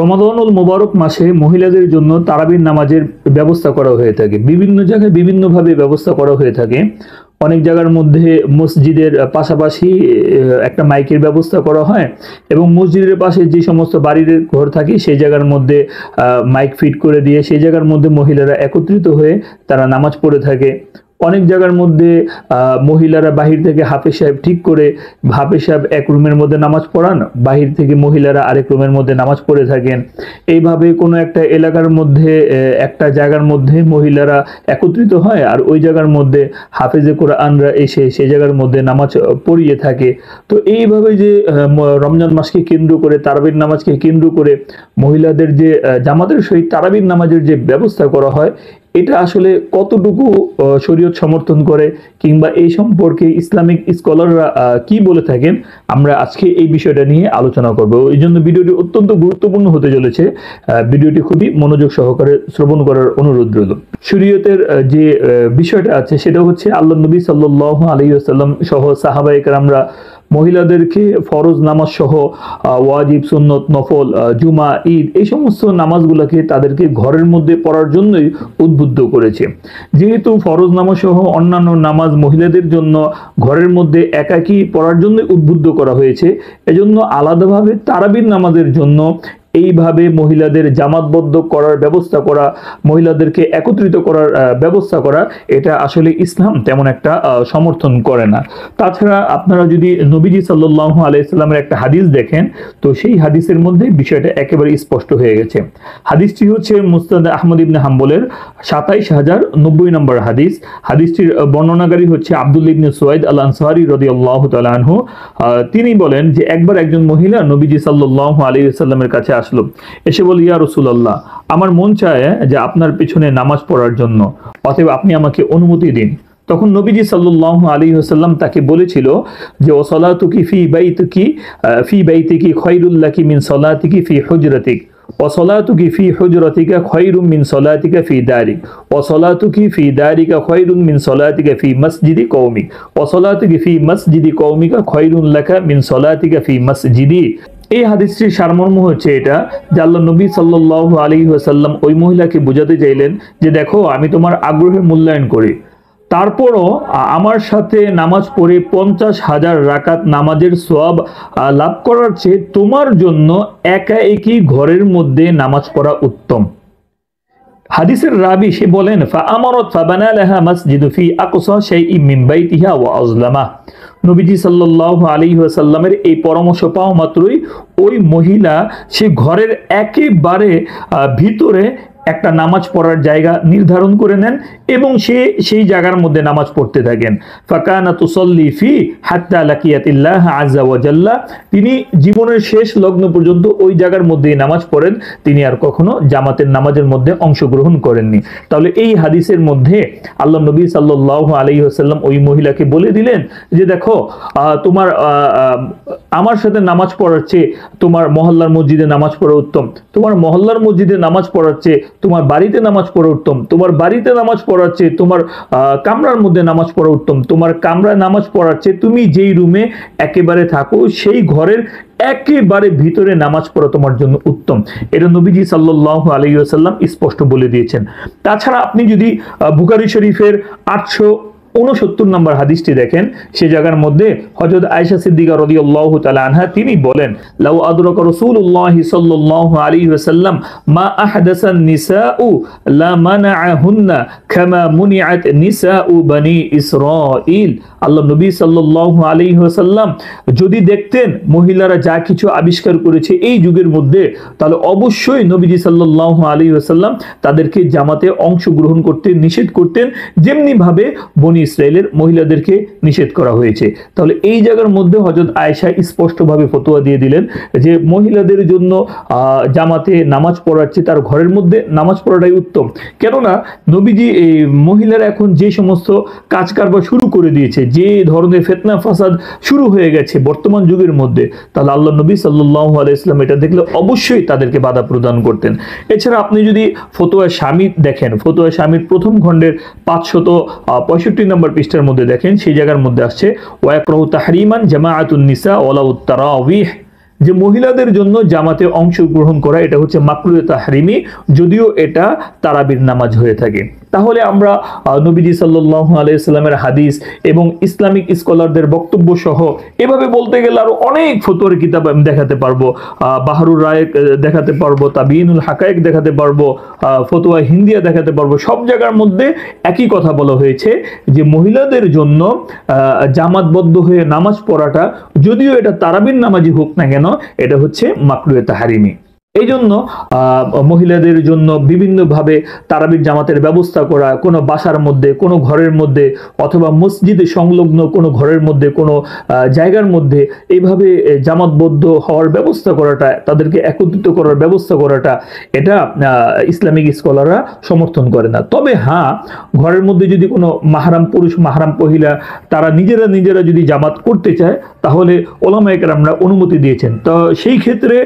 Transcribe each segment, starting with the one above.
রমাদানুল মোবারক মাসে মহিলাদের জন্য তারাবির নামাজের ব্যবস্থা করা হয়ে থাকে। বিভিন্ন জায়গায় বিভিন্নভাবে ব্যবস্থা করা হয়ে থাকে। অনেক জায়গার মধ্যে মসজিদের পাশাপাশি একটা মাইকের ব্যবস্থা করা হয় এবং মসজিদের পাশে যে সমস্ত বাড়ির ঘর থাকে সেই জায়গার মধ্যে মাইক ফিট করে দিয়ে সেই জায়গার মধ্যে মহিলারা একত্রিত হয়ে তারা নামাজ পড়ে থাকে। অনেক জায়গার মধ্যে মহিলারা বাহির থেকে হাফেজ সাহেব ঠিক করে, হাফেজ সাহেব এক রুমের মধ্যে নামাজ পড়ান, বাহির থেকে মহিলারা আরেক রুমের মধ্যে নামাজ পড়ে থাকেন। এইভাবে কোনো একটা এলাকার মধ্যে একটা জায়গার মধ্যে মহিলারা একত্রিত হয় আর ওই জায়গার মধ্যে হাফেজে কোরআনরা এসে সেই জায়গার মধ্যে নামাজ পড়িয়ে থাকে। তো এইভাবে যে রমজান মাসকে কেন্দ্র করে তারাবির নামাজকে কেন্দ্র করে মহিলাদের যে জামাতের সহিত তারাবির নামাজের যে ব্যবস্থা করা হয়, এটা আসলে কতটুকু শরীয়ত সমর্থন করে কিংবা এই সম্পর্কে ইসলামিক স্কলাররা কি বলে থাকেন, আমরা আজকে এই বিষয়টা নিয়ে আলোচনা করব। এই জন্য ভিডিওটি অত্যন্ত গুরুত্বপূর্ণ হতে চলেছে। ভিডিওটি খুবই মনোযোগ সহকারে শ্রবণ করার অনুরোধ রইল। শরীয়তের যে বিষয়টা আছে সেটা হচ্ছে আল্লাহ নবী সাল্লাল্লাহু আলাইহি ওয়াসাল্লাম সহ সাহাবায়ে কেরামরা মহিলাদেরকে ফরজ নামাজ সহ ওয়াজিব, সুন্নত, নফল, জুমা, ঈদ এই সমস্ত নামাজগুলোকে তাদেরকে ঘরের মধ্যে পড়ার জন্যই উদ্বুদ্ধ করেছে। যেহেতু ফরজ নামাজ সহ অন্যান্য নামাজ মহিলাদের জন্য ঘরের মধ্যে একাকী পড়ার জন্য উদ্বুদ্ধ করা হয়েছে, এজন্য আলাদাভাবে তারাবির নামাজের জন্য এইভাবে মহিলাদের জামাতবদ্ধ করার ব্যবস্থা করা, মহিলাদেরকে একত্রিত করার ব্যবস্থা করা, এটা আসলে ইসলাম তেমন একটা সমর্থন করে না। তাছাড়া আপনারা যদি নবীজি সাল্লাল্লাহু আলাইহি সাল্লামের একটা হাদিস দেখেন, তো সেই হাদিসের মধ্যে বিষয়টা একেবারে স্পষ্ট হয়ে গেছে। হাদিসটি হচ্ছে মুসনাদ আহমদ ইবনে হাম্বলের 27090 নম্বর হাদিস। হাদিসটির বর্ণনাকারী হচ্ছে আব্দুল্লাহ ইবনে সুয়াইদ আল আনসারী রাদিয়াল্লাহু তাআলা আনহু। তিনি বলেন যে একবার একজন মহিলা নবীজি সাল্লাল্লাহু আলাইহি সাল্লামের কাছে আসলো, এসে বলে, ইয়া রাসূলুল্লাহ, আমার মন চায় যে আপনার পিছনে নামাজ পড়ার জন্য, অতএব আপনি আমাকে অনুমতি দিন। তখন নবীজি সাল্লাল্লাহু আলাইহি ওয়াসাল্লাম তাকে বলেছিল যে ও সালাতুকি ফি বাইতিকি খায়রুল লাকি মিন সালাতিকি ফি হুজরাতিক ওয়া সালাতুকি ফি হুজরাতিকা খায়রুম মিন সালাতিকা ফি দারিক ওয়া সালাতুকি ফি দারিকা খায়রুম মিন সালাতিকা ফি মসজিদি কওমিক ওয়া সালাতুকি ফি মসজিদি কওমিকা খায়রুন লাকা মিন সালাতিকা ফি মসজিদি। এই হাদিসটির সারমর্ম হচ্ছে এটা যে আল্লাহ নবী সাল্লাল্লাহু আলাইহি ওয়াসাল্লাম ওই মহিলাকে বোঝাতে চাইলেন যে দেখো, আমি তোমার আগ্রহের মূল্যায়ন করি, তারপরও আমার সাথে নামাজ পড়ে 50,000 রাকাত নামাজের সওয়াব লাভ করার চেয়ে তোমার জন্য একা একই ঘরের মধ্যে নামাজ পড়া উত্তম। হাদিসের রাবি সে বলেন ফাআমারাত ফাবানা লাহা মাসজিদু ফি আকসা শাইইন মিন বাইতিহা ওয়া আযলামা। নবীজি সাল্লাল্লাহু আলাইহি ওয়াসাল্লামের এই পরামর্শ পাওয়া মাত্রই ওই মহিলা সে ঘরের একেবারে ভিতরে একটা নামাজ পড়ার জায়গা নির্ধারণ করে নেন এবং সে সেই জায়গার মধ্যে নামাজ পড়তে থাকেন। ফাকানা তুসাল্লি ফি হাত্তা লাকিয়াতিল্লাহ আযজা ওয়া জাল্লা। তিনি জীবনের শেষ লগ্ন পর্যন্ত ওই জায়গার মধ্যেই নামাজ পড়েন, তিনি আর কখনো জামাতের নামাজের মধ্যে অংশগ্রহণ করেননি। তাহলে এই হাদিসের মধ্যে আল্লাহ নবী সাল্লাল্লাহু আলাইহি ওয়াসাল্লাম ওই মহিলাকে বলে দিলেন যে দেখো, তোমার আমার সাথে নামাজ পড়ার চেয়ে তোমার মহল্লার মসজিদে নামাজ পড়া উত্তম, তোমার মহল্লার মসজিদে নামাজ পড়ার চেয়ে তোমার বাড়িতে নামাজ পড়া উত্তম, তোমার বাড়িতে নামাজ পড়ার চেয়ে তোমার কামরার মধ্যে নামাজ পড়া উত্তম, তোমার কামরায় নামাজ পড়ার চেয়ে তুমি যেই রুমে একেবারে থাকো সেই ঘরের একেবারে ভিতরে নামাজ পড়া তোমার জন্য উত্তম। এটা নবীজি সাল্লাল্লাহু আলাইহি ওয়াসাল্লাম স্পষ্ট বলে দিয়েছেন। তাছাড়া আপনি যদি বুখারী শরীফের 869 নম্বর হাদিসটি দেখেন, সে জায়গার মধ্যে হযরত আয়েশা সিদ্দিকা রাদিয়াল্লাহু তাআলা আনহা তিনি বলেন, লাউ আদরাকা রাসূলুল্লাহি সাল্লাল্লাহু আলাইহি ওয়াসাল্লাম মা আহদাসান নিসাউ লা মানাআহুন্না কামা মুনিআত নিসাউ বনি ইসরাঈল। আল্লাহ নবী সাল্লাল্লাহু আলাইহি ওয়াসাল্লাম যদি দেখতেন মহিলারা যা কিছু আবিষ্কার করেছে এই যুগের মধ্যে, তাহলে অবশ্যই নবীজি সাল্লাল্লাহু আলাইহি ওয়াসাল্লাম তাদেরকে জামাতে অংশগ্রহণ করতে নিষেধ করতেন, যেমনি ভাবে বনি ইসরায়েলের মহিলাদেরকে নিষেধ করা হয়েছে। তাহলে এই জায়গার মধ্যে হযরত আয়েশা স্পষ্টভাবে ফতোয়া দিয়ে দিলেন যে মহিলাদের জন্য জামাতে নামাজ পড়ার চেয়ে তার ঘরের মধ্যে নামাজ পড়াটাই উত্তম। কেননা নবীজি এই মহিলারা এখন যে সমস্ত কাজ কারবার শুরু করে দিয়েছে, যে ধরনের ফিতনা ফাসাদ শুরু হয়ে গেছে বর্তমান যুগের মধ্যে, তাহলে আল্লাহ নবী সাল্লাল্লাহু আলাইহি ওয়াসাল্লাম এটা দেখলে অবশ্যই তাদেরকে বাধা প্রদান করতেন। এছাড়া আপনি যদি ফতোয়া শামী দেখেন, ফতোয়া শামীর প্রথম খণ্ডের 565 নম্বর পৃষ্ঠার মধ্যে দেখেন, সেই জায়গার মধ্যে আসছে ওয়াকরাহু তাহরিমান জামাআতুন নিসা ওয়ালাউ তারাবিহ, যে মহিলাদের জন্য জামাতে অংশগ্রহণ করা এটা হচ্ছে মাকরুহে তাহরিমি, যদিও এটা তারাবির নামাজ হয়ে থাকে। তাহলে আমরা নবীজি সাল্লাল্লাহু আলাইহি সাল্লামের হাদিস এবং ইসলামিক স্কলারদের বক্তব্য সহ এভাবে বলতে গেলে আরো অনেক ফতোয়ার কিতাব আমি দেখাতে পারবো, বাহরুর রায়েক দেখাতে পারবো, তাবিনুল হাকায়েক দেখাতে পারবো, ফতোয়া হিন্দিয়া দেখাতে পারবো। সব জায়গার মধ্যে একই কথা বলা হয়েছে যে মহিলাদের জন্য জামাতবদ্ধ হয়ে নামাজ পড়াটা, যদিও এটা তারাবির নামাজই হোক না কেন, এটা হচ্ছে মাকরুহে তাহরিমি। এই জন্য মহিলাদের জন্য বিভিন্নভাবে তারাবির জামাতের ব্যবস্থা করা, কোনো বাসার মধ্যে, কোনো ঘরের মধ্যে, অথবা মসজিদে সংলগ্ন কোনো ঘরের মধ্যে, কোনো জায়গার মধ্যে এইভাবে জামাতবদ্ধ হওয়ার ব্যবস্থা করাটা, তাদেরকে একত্রিত করার ব্যবস্থা করাটা, এটা ইসলামিক স্কলাররা সমর্থন করে না। তবে হ্যাঁ, ঘরের মধ্যে যদি কোনো মাহরাম পুরুষ, মাহরাম মহিলা তারা নিজেরা যদি জামাত করতে চায়, তাহলে ওলামায়ে কেরামরা অনুমতি দিয়েছেন। তো সেই ক্ষেত্রে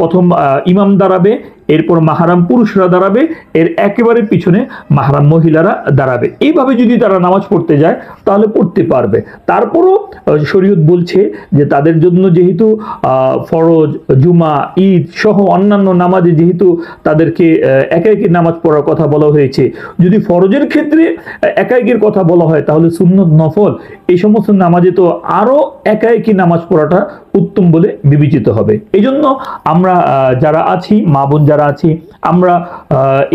প্রথম ইমাম দাঁড়াবে, এরপর মাহরাম পুরুষরা দাঁড়াবে, এর একেবারে পিছনে মাহরাম মহিলারা দাঁড়াবে। এইভাবে যদি তারা নামাজ পড়তে যায় তাহলে পড়তে পারবে। তারপরও শরীয়ত বলছে যে তাদের জন্য যেহেতু ফরজ, জুমা, ঈদ সহ অন্যান্য নামাজে যেহেতু তাদেরকে একাকী নামাজ পড়ার কথা বলা হয়েছে, যদি ফরজের ক্ষেত্রে একাকীর কথা বলা হয় তাহলে সুন্নত, নফল এই সমস্ত নামাজে তো আরো একাকী নামাজ পড়াটা উত্তম বলে বিবেচিত হবে। এই জন্য আমরা যারা আছি, মা বোন যারা আছি, আমরা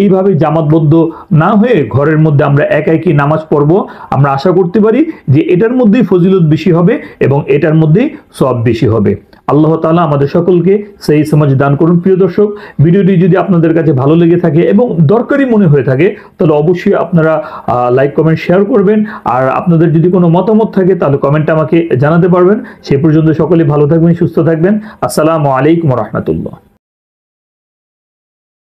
এইভাবে জামাতবদ্ধ না হয়ে ঘরের মধ্যে আমরা একাকী নামাজ পড়ব। আমরা আশা করতে পারি যে এটার মধ্যেই ফজিলত বেশি হবে এবং এটার মধ্যেই সওয়াব বেশি হবে। আল্লাহ তাআলা আমাদের সকলকে সেই সমাজ দান করুন। প্রিয় দর্শক, ভিডিওটি যদি আপনাদের কাছে ভালো লেগে থাকে এবং দরকারি মনে হয়ে থাকে তাহলে অবশ্যই আপনারা লাইক, কমেন্ট, শেয়ার করবেন। আর আপনাদের যদি কোনো মতামত থাকে তাহলে কমেন্টে আমাকে জানাতে পারবেন। সে পর্যন্ত সকলে ভালো থাকবেন, সুস্থ থাকবেন। আসসালামু আলাইকুম ওয়া রাহমাতুল্লাহ।